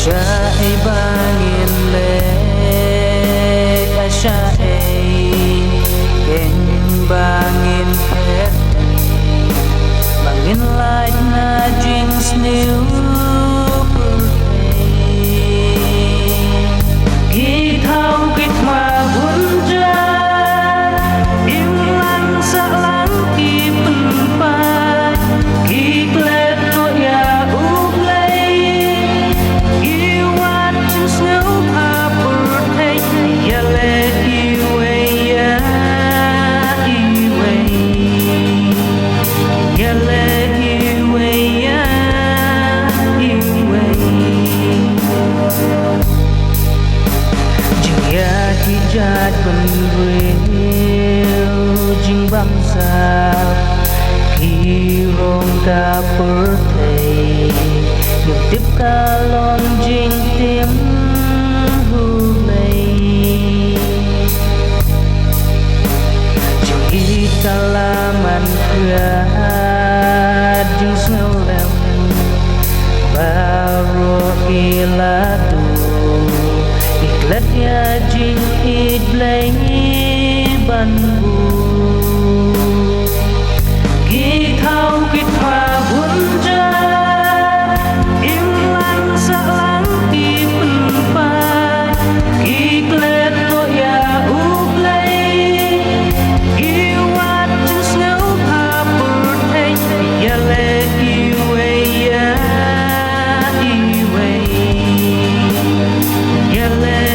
Asya'y bangin lek asya'y keng bangin pet bangin light na jeans new ghi thao kịch mà vun ra im lặng sa lắng kỳ bừng phai kỳ lệ tôi ya úp lấy yêu anh trên snow pa bur thay ya lệ yêu ấy ya yêu ấy ya lệ yêu ấy ya yêu ấy ya khi jat bên rêu jing băng sap khi rong ta birthday nhục tiếp ca lon jing tiêm hu lay jing i kalaman krat jing snow lem baru ilatu letnya jing it lay ban bu ghi thao kịch mà vun ra im lặng sa lắng kỳ bừng phai ghi lệ tôi ya úp lấy yêu anh trên snow pa bur thay ya lệ yêu ấy ya yêu ấy ya lệ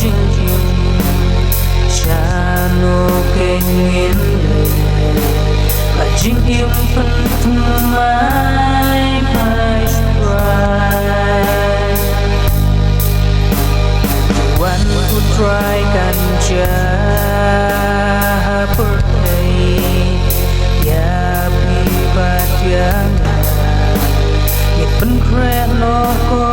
jing cha no ke ngin là jing im phân thum mai mai try one who try can ja birthday ya pi ba ya ni pen kre no ko